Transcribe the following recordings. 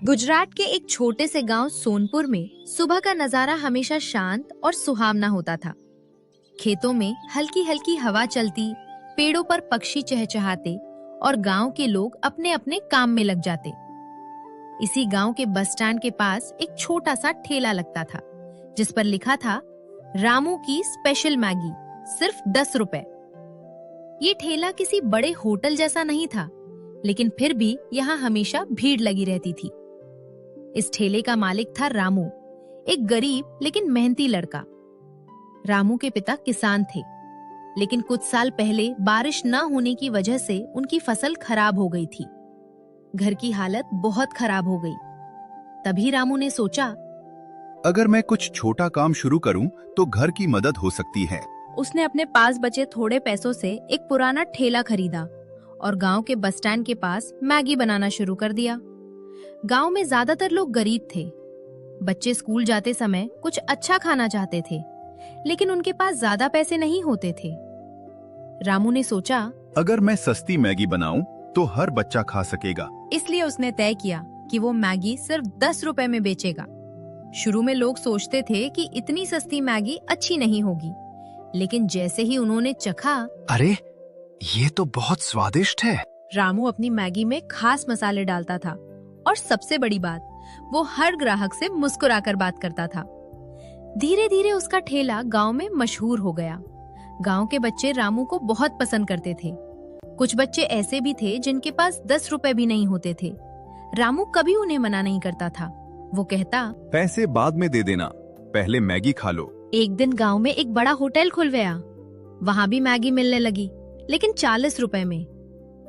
गुजरात के एक छोटे से गांव सोनपुर में सुबह का नजारा हमेशा शांत और सुहावना होता था। खेतों में हल्की हल्की हवा चलती, पेड़ों पर पक्षी चहचहाते और गांव के लोग अपने अपने काम में लग जाते। इसी गांव के बस स्टैंड के पास एक छोटा सा ठेला लगता था, जिस पर लिखा था रामू की स्पेशल मैगी, सिर्फ 10 रुपए। ये ठेला किसी बड़े होटल जैसा नहीं था, लेकिन फिर भी यहाँ हमेशा भीड़ लगी रहती थी। इस ठेले का मालिक था रामू, एक गरीब लेकिन मेहनती लड़का। रामू के पिता किसान थे, लेकिन कुछ साल पहले बारिश न होने की वजह से उनकी फसल खराब हो गई थी। घर की हालत बहुत खराब हो गई। तभी रामू ने सोचा, अगर मैं कुछ छोटा काम शुरू करूं तो घर की मदद हो सकती है। उसने अपने पास बचे थोड़े पैसों से एक पुराना ठेला खरीदा और गांव के बस स्टैंड के पास मैगी बनाना शुरू कर दिया। गांव में ज्यादातर लोग गरीब थे। बच्चे स्कूल जाते समय कुछ अच्छा खाना चाहते थे, लेकिन उनके पास ज्यादा पैसे नहीं होते थे। रामू ने सोचा, अगर मैं सस्ती मैगी बनाऊं तो हर बच्चा खा सकेगा। इसलिए उसने तय किया कि वो मैगी सिर्फ 10 रुपए में बेचेगा। शुरू में लोग सोचते थे कि इतनी सस्ती मैगी अच्छी नहीं होगी, लेकिन जैसे ही उन्होंने चखा, अरे ये तो बहुत स्वादिष्ट है। रामू अपनी मैगी में खास मसाले डालता था और सबसे बड़ी बात, वो हर ग्राहक से मुस्कुराकर बात करता था। धीरे धीरे उसका ठेला गांव में मशहूर हो गया। गांव के बच्चे रामू को बहुत पसंद करते थे। कुछ बच्चे ऐसे भी थे जिनके पास 10 रुपए भी नहीं होते थे। रामू कभी उन्हें मना नहीं करता था। वो कहता, पैसे बाद में दे देना, पहले मैगी खा लो। एक दिन गांव में एक बड़ा होटल खुल गया। वहाँ भी मैगी मिलने लगी, लेकिन 40 रुपए में।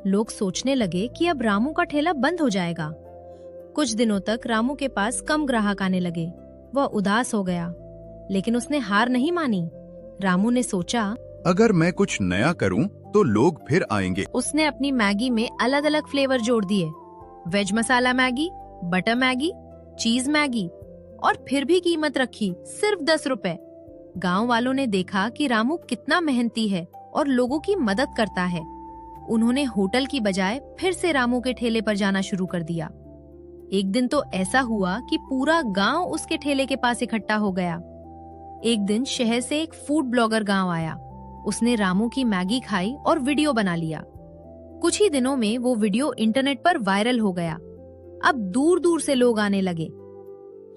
लोग सोचने लगे कि अब रामू का ठेला बंद हो जाएगा। कुछ दिनों तक रामू के पास कम ग्राहक आने लगे। वह उदास हो गया, लेकिन उसने हार नहीं मानी। रामू ने सोचा, अगर मैं कुछ नया करूं तो लोग फिर आएंगे। उसने अपनी मैगी में अलग अलग फ्लेवर जोड़ दिए। वेज मसाला मैगी, बटर मैगी, चीज मैगी, और फिर भी कीमत रखी सिर्फ 10 रुपए। गांव वालों ने देखा कि रामू कितना मेहनती है और लोगों की मदद करता है। उन्होंने होटल की बजाय फिर से रामू के ठेले पर जाना शुरू कर दिया। एक दिन तो ऐसा हुआ कि पूरा गांव उसके ठेले के पास इकट्ठा हो गया। एक दिन शहर से एक फूड ब्लॉगर गांव आया। उसने रामू की मैगी खाई और वीडियो बना लिया। कुछ ही दिनों में वो वीडियो इंटरनेट पर वायरल हो गया। अब दूर दूर से लोग आने लगे।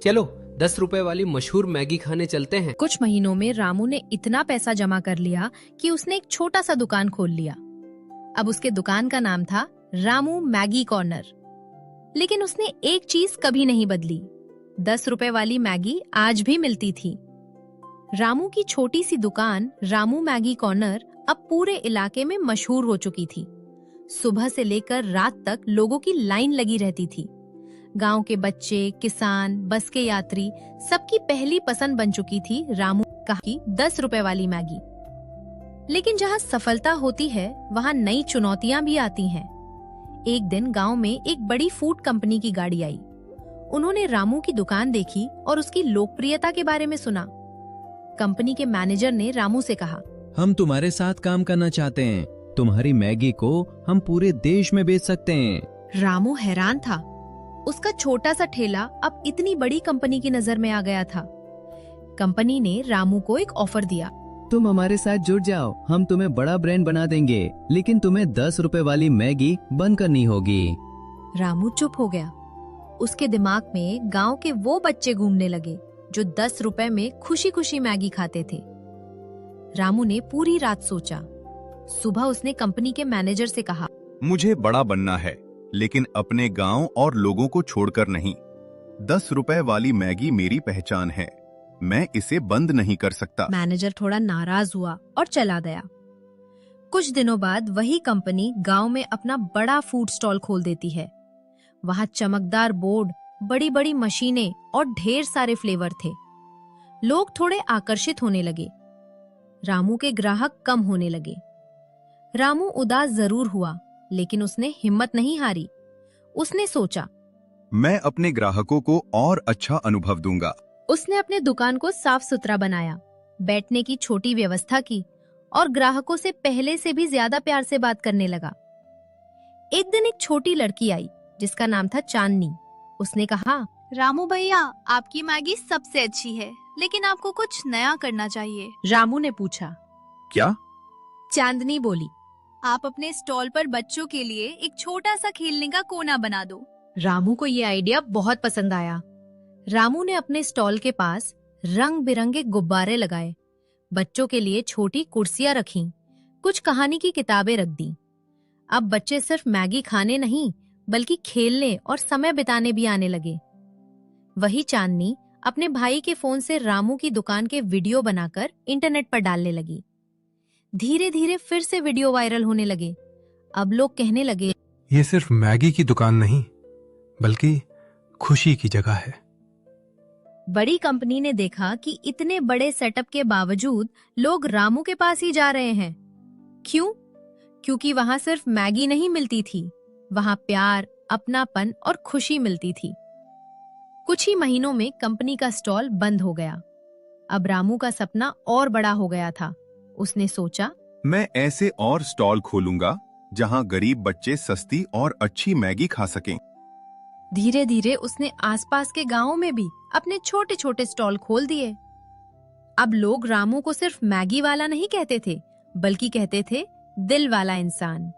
चलो 10 रुपए वाली मशहूर मैगी खाने चलते हैं। कुछ महीनों में रामू ने इतना पैसा जमा कर लिया कि उसने एक छोटा सा दुकान खोल लिया। अब उसके दुकान का नाम था रामू मैगी कॉर्नर। लेकिन उसने एक चीज कभी नहीं बदली, 10 रुपए वाली मैगी आज भी मिलती थी। रामू की छोटी सी दुकान रामू मैगी कॉर्नर अब पूरे इलाके में मशहूर हो चुकी थी। सुबह से लेकर रात तक लोगों की लाइन लगी रहती थी। गांव के बच्चे, किसान, बस के यात्री, सबकी पहली पसंद बन चुकी थी रामू की 10 रुपए वाली मैगी। लेकिन जहां सफलता होती है, वहां नई चुनौतियां भी आती हैं। एक दिन गांव में एक बड़ी फूड कंपनी की गाड़ी आई। उन्होंने रामू की दुकान देखी और उसकी लोकप्रियता के बारे में सुना। कंपनी के मैनेजर ने रामू से कहा, हम तुम्हारे साथ काम करना चाहते हैं। तुम्हारी मैगी को हम पूरे देश में बेच सकते हैं। रामू हैरान था। उसका छोटा सा ठेला अब इतनी बड़ी कंपनी की नजर में आ गया था। कंपनी ने रामू को एक ऑफर दिया, तुम हमारे साथ जुड़ जाओ, हम तुम्हें बड़ा ब्रांड बना देंगे, लेकिन तुम्हें 10 रुपए वाली मैगी बंद करनी होगी। रामू चुप हो गया। उसके दिमाग में गांव के वो बच्चे घूमने लगे जो 10 रुपए में खुशी खुशी मैगी खाते थे। रामू ने पूरी रात सोचा। सुबह उसने कंपनी के मैनेजर से कहा, मुझे बड़ा बनना है, लेकिन अपने गांव और लोगों को छोड़कर नहीं। 10 रुपए वाली मैगी मेरी पहचान है, मैं इसे बंद नहीं कर सकता। मैनेजर थोड़ा नाराज हुआ और चला गया। कुछ दिनों बाद वही कंपनी गांव में अपना बड़ा फूड स्टॉल खोल देती है। वहां चमकदार बोर्ड, बड़ी बड़ी मशीनें और ढेर सारे फ्लेवर थे। लोग थोड़े आकर्षित होने लगे। रामू के ग्राहक कम होने लगे। रामू उदास जरूर हुआ, लेकिन उसने हिम्मत नहीं हारी। उसने सोचा, मैं अपने ग्राहकों को और अच्छा अनुभव दूंगा। उसने अपने दुकान को साफ सुथरा बनाया, बैठने की छोटी व्यवस्था की और ग्राहकों से पहले से भी ज्यादा प्यार से बात करने लगा। एक दिन एक छोटी लड़की आई जिसका नाम था चांदनी। उसने कहा, रामू भैया, आपकी मैगी सबसे अच्छी है, लेकिन आपको कुछ नया करना चाहिए। रामू ने पूछा। क्या? चांदनी बोली, आप अपने स्टॉल पर बच्चों के लिए एक छोटा सा खेलने का कोना बना दो। रामू को ये आइडिया बहुत पसंद आया। रामू ने अपने स्टॉल के पास रंग बिरंगे गुब्बारे लगाए, बच्चों के लिए छोटी कुर्सियां रखीं, कुछ कहानी की किताबें रख दी। अब बच्चे सिर्फ मैगी खाने नहीं, बल्कि खेलने और समय बिताने भी आने लगे। वही चांदनी अपने भाई के फोन से रामू की दुकान के वीडियो बनाकर इंटरनेट पर डालने लगी। धीरे धीरे फिर से वीडियो वायरल होने लगे। अब लोग कहने लगे, ये सिर्फ मैगी की दुकान नहीं, बल्कि खुशी की जगह है। बड़ी कंपनी ने देखा कि इतने बड़े सेटअप के बावजूद लोग रामू के पास ही जा रहे हैं। क्यों? क्योंकि वहां सिर्फ मैगी नहीं मिलती थी, वहां प्यार, अपनापन और खुशी मिलती थी। कुछ ही महीनों में कंपनी का स्टॉल बंद हो गया। अब रामू का सपना और बड़ा हो गया था। उसने सोचा, मैं ऐसे और स्टॉल खोलूंगा जहां गरीब बच्चे सस्ती और अच्छी मैगी खा सकें। धीरे धीरे उसने आसपास के गांवों में भी अपने छोटे छोटे स्टॉल खोल दिए। अब लोग रामू को सिर्फ मैगी वाला नहीं कहते थे, बल्कि कहते थे दिल वाला इंसान।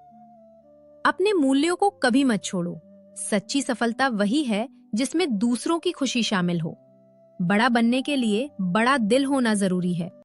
अपने मूल्यों को कभी मत छोड़ो। सच्ची सफलता वही है जिसमें दूसरों की खुशी शामिल हो। बड़ा बनने के लिए बड़ा दिल होना जरूरी है।